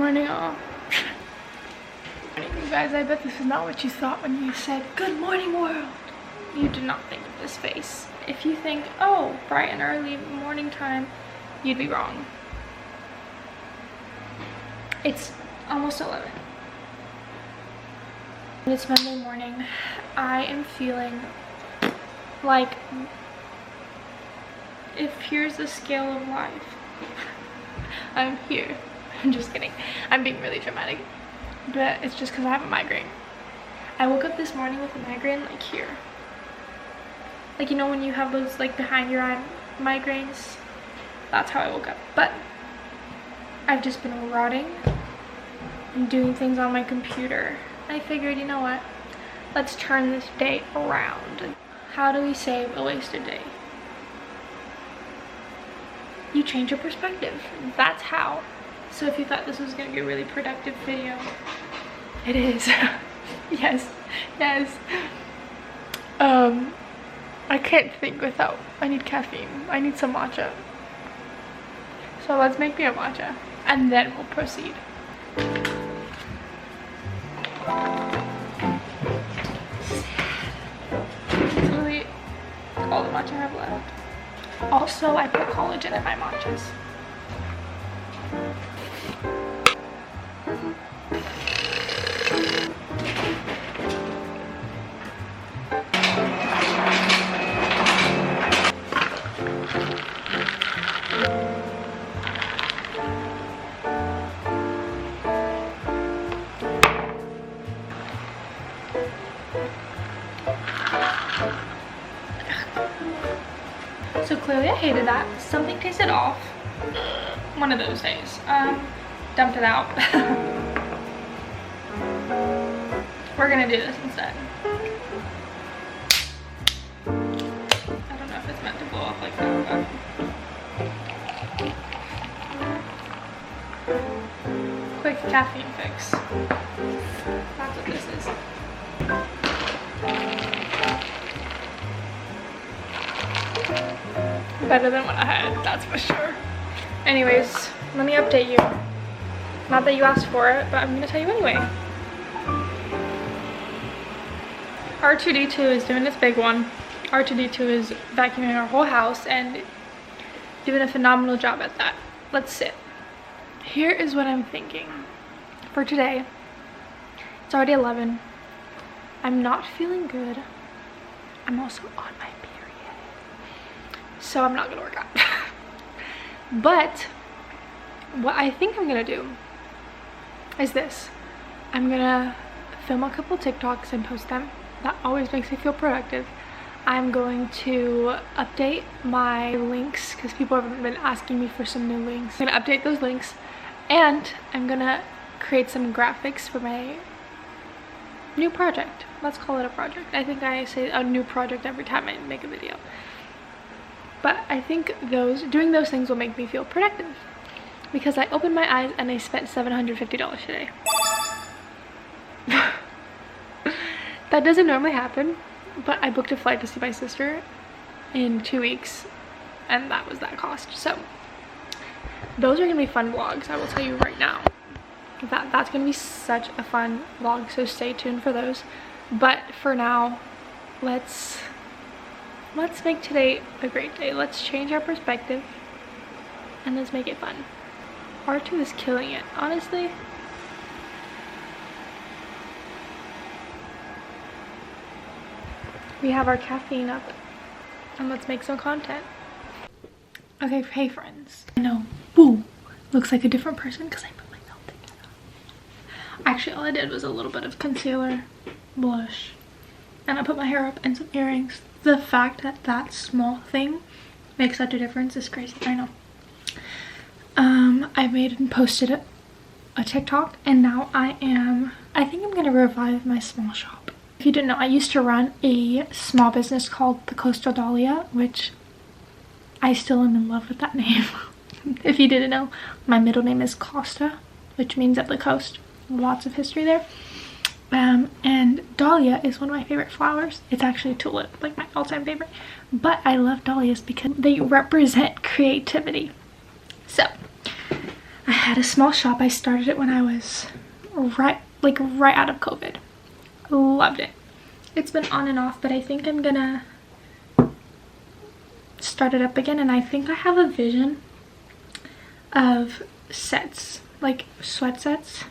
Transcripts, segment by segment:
morning off. You guys, I bet this is not what you thought when you said, "Good morning, world." You did not think of this face. If you think, oh, bright and early morning time, you'd be wrong. It's almost 11. It's Monday morning. I am feeling like, if here's the scale of life, I'm here. I'm just kidding. I'm being really dramatic. But it's just because I have a migraine. I woke up this morning with a migraine like here. Like, you know when you have those like behind your eye migraines? That's how I woke up. But I've just been rotting and doing things on my computer. I figured, you know what? Let's turn this day around. How do we save a wasted day? You change your perspective. That's how. So if you thought this was going to be a really productive video, it is. Yes, yes. I can't think without. I need caffeine. I need some matcha. So let's make me a matcha and then we'll proceed. It's literally all the matcha I have left. Also, I put collagen in my matchas. So clearly I hated that. Something tasted off. One of those days. Dumped it out. We're gonna do this instead. I don't know if it's meant to blow off like that, but quick caffeine fix. That's what this is. Better than what I had, that's for sure. Anyways, let me update you. Not that you asked for it, but I'm gonna tell you anyway. R2D2 is doing this big one. R2D2 is vacuuming our whole house and doing a phenomenal job at that. Let's sit. Here is what I'm thinking for today. It's already 11. I'm not feeling good. I'm also on my period, so I'm not gonna work out. But what I think I'm gonna do is this. I'm gonna film a couple TikToks and post them. That always makes me feel productive. I'm going to update my links because people have been asking me for some new links. I'm gonna update those links and I'm gonna create some graphics for my new project. Let's call it a project. I think I say a new project every time I make a video. But I think doing those things will make me feel productive because I opened my eyes and I spent $750 today. That doesn't normally happen, but I booked a flight to see my sister in 2 weeks and that was that cost. So those are gonna be fun vlogs, I will tell you right now. That's gonna be such a fun vlog, so stay tuned for those. But for now, let's make today a great day. Let's change our perspective and let's make it fun. R2 is killing it, honestly. We have our caffeine up and let's make some content. Okay, hey friends. I know, woo, looks like a different person because I put myself together. Actually, all I did was a little bit of concealer, blush, and I put my hair up and some earrings. The fact that that small thing makes such a difference is crazy. I know. I made and posted a TikTok and now I think I'm gonna revive my small shop. If you didn't know, I used to run a small business called the Coastal Dahlia, which I still am in love with that name. If you didn't know, my middle name is Costa, which means at the coast. Lots of history there. And dahlia is one of my favorite flowers. It's actually tulip, like my all-time favorite. But I love dahlias because they represent creativity. So I had a small shop. I started it when I was right out of COVID. Loved it. It's been on and off, but I think I'm gonna start it up again. And I think I have a vision of sets, like sweat sets,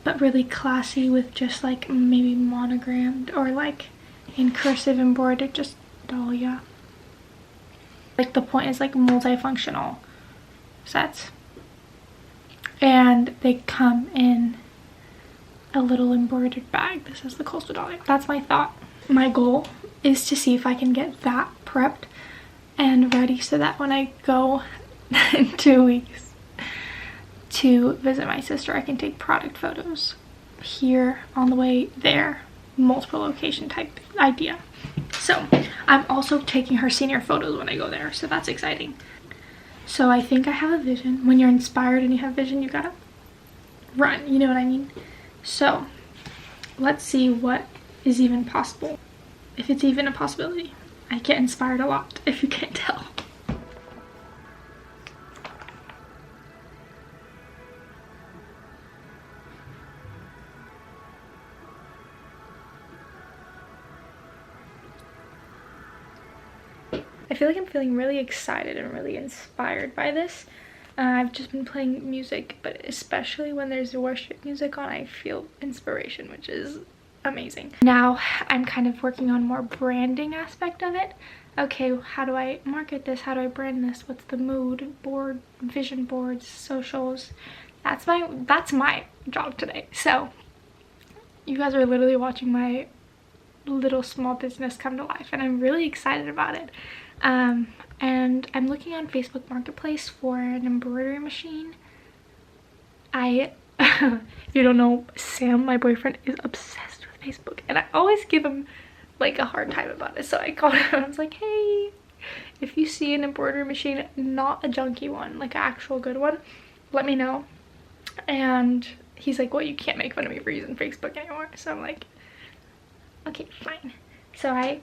but really classy with just like maybe monogrammed or like in cursive embroidered, just Dahlia. Like the point is like multifunctional sets, and they come in a little embroidered bag. This is the Coastal Dahlia. That's my thought. My goal is to see if I can get that prepped and ready so that when I go in 2 weeks to visit my sister, I can take product photos here, on the way there, multiple location type idea. So I'm also taking her senior photos when I go there, so that's exciting. So I think I have a vision. When you're inspired and you have vision, you gotta run, you know what I mean? So let's see what is even possible, if it's even a possibility. I get inspired a lot, if you can't tell. I feel like I'm feeling really excited and really inspired by this. I've just been playing music, but especially when there's worship music on, I feel inspiration, which is amazing. Now I'm kind of working on more branding aspect of it. Okay, how do I market this? How do I brand this? What's the mood board, vision boards, socials? That's my job today. So you guys are literally watching my little small business come to life, and I'm really excited about it. And I'm looking on Facebook Marketplace for an embroidery machine. If you don't know, Sam, my boyfriend, is obsessed with Facebook, and I always give him like a hard time about it. So I called him and I was like, hey, if you see an embroidery machine, not a junky one, like an actual good one, let me know. And he's like, well, you can't make fun of me for using Facebook anymore. So I'm like, okay, fine. So I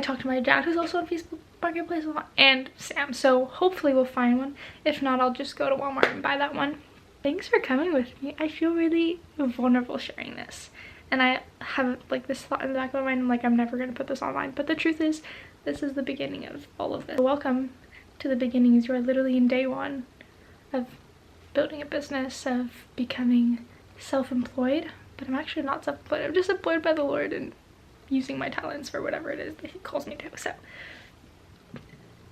talked to my dad, who's also on Facebook Marketplace, a lot, and Sam, so hopefully we'll find one. If not, I'll just go to Walmart and buy that one. Thanks for coming with me. I feel really vulnerable sharing this, and I have like this thought in the back of my mind, I'm like, I'm never gonna put this online, but the truth is, this is the beginning of all of this. Welcome to the beginnings. You are literally in day one of building a business, of becoming self-employed. But I'm actually not self-employed. I'm just employed by the Lord and using my talents for whatever it is that he calls me to. So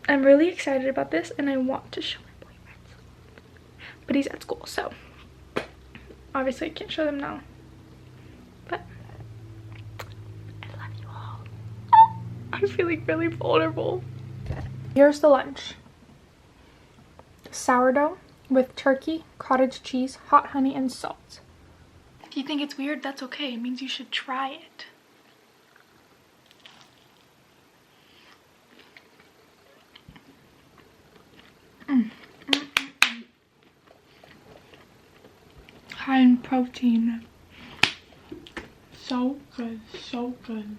I'm really excited about this, and I want to show my boyfriend, but he's at school, so obviously I can't show them now. But I love you all. I'm feeling really vulnerable. Here's the lunch: sourdough with turkey, cottage cheese, hot honey, and salt. If you think it's weird, that's okay. It means you should try it. High in protein. So good, so good.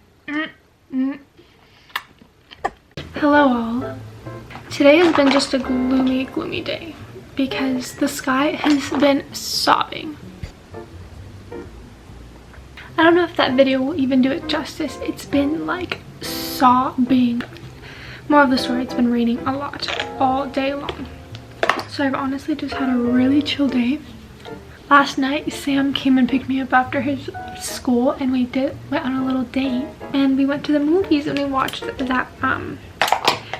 Hello all. Today has been just a gloomy day because the sky has been sobbing. I don't know if that video will even do it justice. It's been like sobbing. More of the story, it's been raining a lot all day long. So I've honestly just had a really chill day. Last night, Sam came and picked me up after his school, and we went on a little date, and we went to the movies and we watched that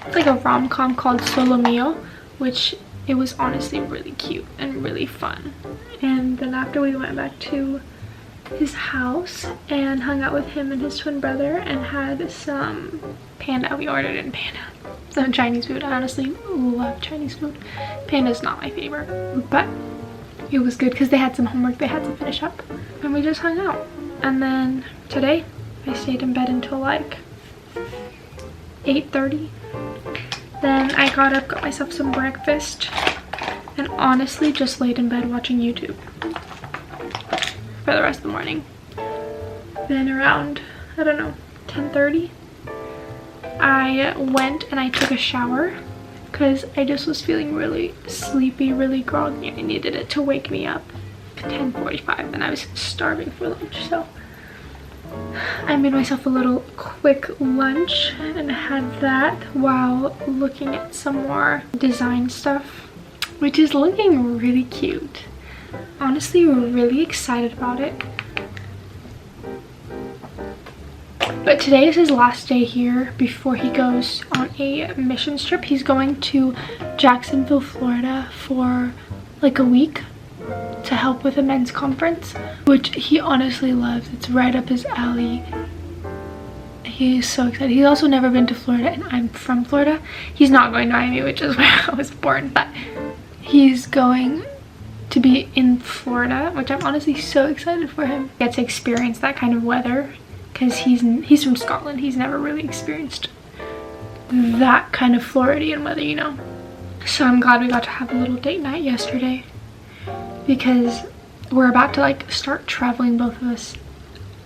it's like a rom-com called Solo Mio, which it was honestly really cute and really fun. And then after, we went back to his house and hung out with him and his twin brother and had some panda. We ordered in panda, some Chinese food. I honestly love Chinese food. Panda's not my favorite, but it was good because they had some homework they had to finish up, and we just hung out. And then today I stayed in bed until like 8:30. Then I got up, got myself some breakfast, and honestly just laid in bed watching YouTube for the rest of the morning. Then around, I don't know, 10:30, I went and I took a shower because I just was feeling really sleepy, really groggy. I needed it to wake me up at 10:45 and I was starving for lunch. So I made myself a little quick lunch and had that while looking at some more design stuff, which is looking really cute. Honestly, we're really excited about it. But today is his last day here before he goes on a mission trip. He's going to Jacksonville, Florida for like a week to help with a men's conference, which he honestly loves. It's right up his alley. He's so excited. He's also never been to Florida, and I'm from Florida. He's not going to Miami, which is where I was born, but he's going to be in Florida, which I'm honestly so excited for him. Get to experience that kind of weather, because he's from Scotland. He's never really experienced that kind of Floridian weather, you know. So I'm glad we got to have a little date night yesterday, because we're about to like start traveling, both of us,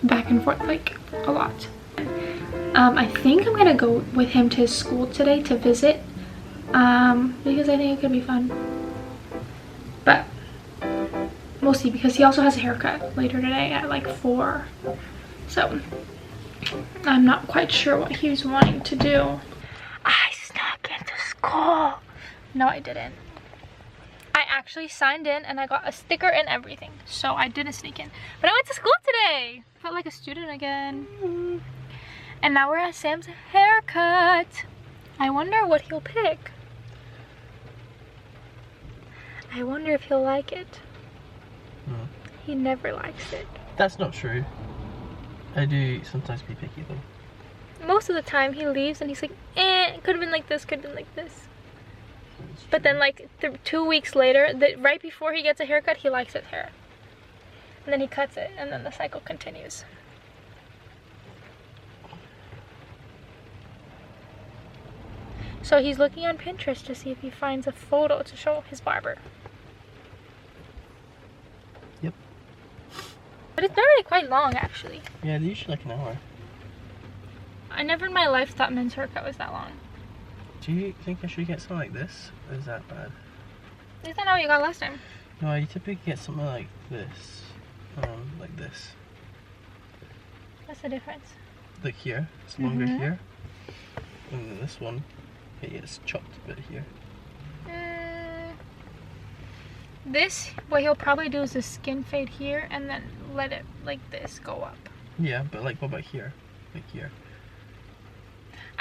back and forth like a lot. I think I'm gonna go with him to his school today to visit, because I think it could be fun. But we'll see, because he also has a haircut later today at like 4. So I'm not quite sure what he was wanting to do. I snuck into school. No, I didn't. I actually signed in and I got a sticker and everything. So I didn't sneak in. But I went to school today. Felt like a student again. And now we're at Sam's haircut. I wonder what he'll pick. I wonder if he'll like it. No. He never likes it. That's not true. I do sometimes be picky though. Most of the time he leaves and he's like, it could have been like this, could have been like this. But then like 2 weeks later, right before he gets a haircut, he likes his hair. And then he cuts it and then the cycle continues. So he's looking on Pinterest to see if he finds a photo to show his barber. Yep. But it's normally quite long, actually. Yeah, they're usually like an hour. I never in my life thought men's haircut was that long. Do you think I should get something like this? Or is that bad? Is that not what you got last time? No, you typically get something like this. Like this. What's the difference? Like here, it's longer here. And then this one, it gets chopped a bit here. This, what he'll probably do is a skin fade here and then let it like this go up. Yeah, but like what about here? Like here.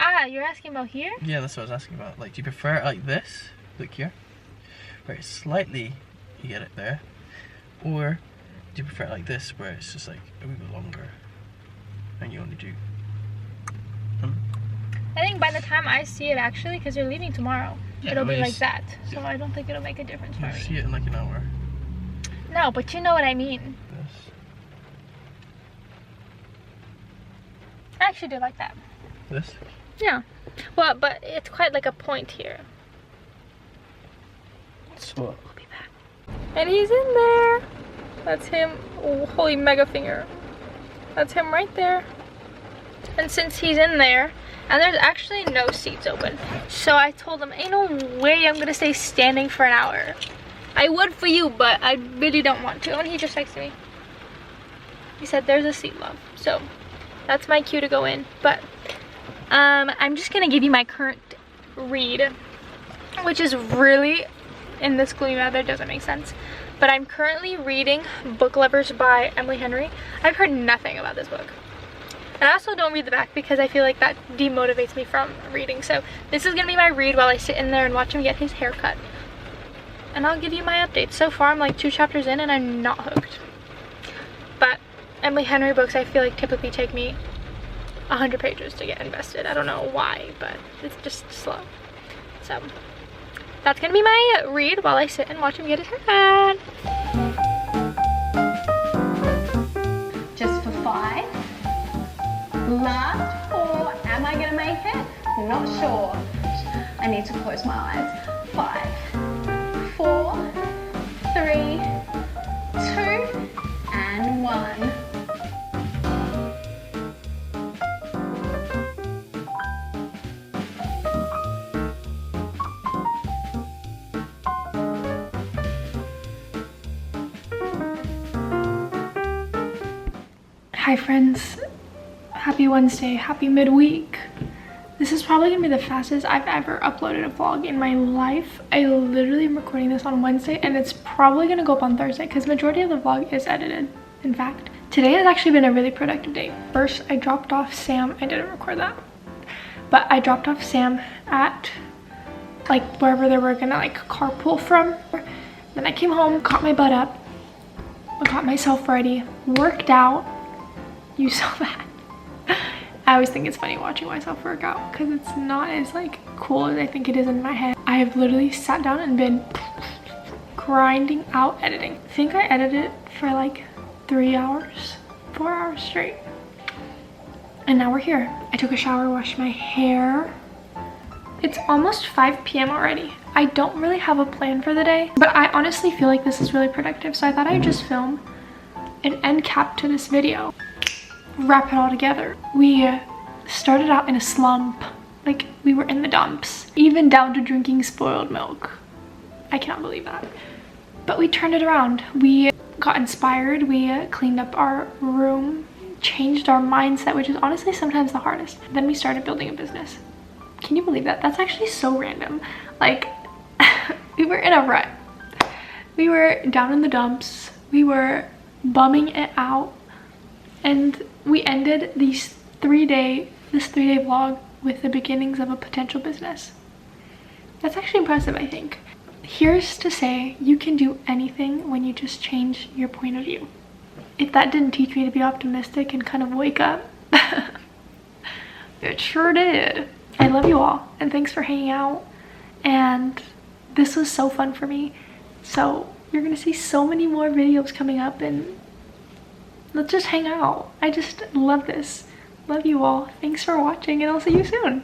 Ah, you're asking about here? Yeah, that's what I was asking about. Like, do you prefer it like this? Look here. Where it's slightly, you get it there. Or do you prefer it like this, where it's just like a wee bit longer and you only do? I think by the time I see it, actually, because you're leaving tomorrow, Yeah, it'll be well, like that. So I don't think it'll make a difference for You'll me. see it in like an hour. No, but you know what I mean. This. I actually do like that. This? Yeah. Well, but it's quite like a point here. So what? I'll be back. And he's in there. That's him. Oh, holy mega finger. That's him right there. And since he's in there, and there's actually no seats open, so I told him, ain't no way I'm gonna stay standing for an hour. I would for you, but I really don't want to. And he just texted me. He said, there's a seat, love. So that's my cue to go in. But I'm just gonna give you my current read, which is really, in this gloomy weather, doesn't make sense. But I'm currently reading Book Lovers by Emily Henry. I've heard nothing about this book. And I also don't read the back because I feel like that demotivates me from reading. So this is gonna be my read while I sit in there and watch him get his haircut. And I'll give you my updates. So far I'm like 2 chapters in and I'm not hooked. But Emily Henry books I feel like typically take me 100 pages to get invested. I don't know why, but it's just slow. So that's gonna be my read while I sit and watch him get his haircut. Just for 5. Last 4. Am I gonna make it? Not sure. I need to close my eyes. 5, 4, 3, 2, and 1. Hi friends, happy Wednesday, happy midweek. This is probably gonna be the fastest I've ever uploaded a vlog in my life. I literally am recording this on Wednesday and it's probably gonna go up on Thursday because majority of the vlog is edited. In fact, today has actually been a really productive day. First, I dropped off Sam. I didn't record that, but I dropped off Sam at like wherever they were gonna like carpool from. Then I came home, caught my butt up, I got myself ready, worked out. You saw that. I always think it's funny watching myself work out because it's not as like cool as I think it is in my head. I have literally sat down and been grinding out editing. I think I edited for like 3 hours, 4 hours straight. And now we're here. I took a shower, washed my hair. It's almost 5 p.m. already. I don't really have a plan for the day, but I honestly feel like this is really productive. So I thought I'd just film an end cap to this video. Wrap it all together. We started out in a slump. Like we were in the dumps, even down to drinking spoiled milk. I cannot believe that. But we turned it around. We got inspired. We cleaned up our room, changed our mindset, which is honestly sometimes the hardest. Then we started building a business. Can you believe that? That's actually so random. Like we were in a rut. We were down in the dumps. We were bumming it out. And we ended this 3-day vlog with the beginnings of a potential business. That's actually impressive, I think. Here's to say you can do anything when you just change your point of view. If that didn't teach me to be optimistic and kind of wake up, it sure did. I love you all and thanks for hanging out. And this was so fun for me. So you're gonna see so many more videos coming up and let's just hang out. I just love this. Love you all. Thanks for watching and I'll see you soon.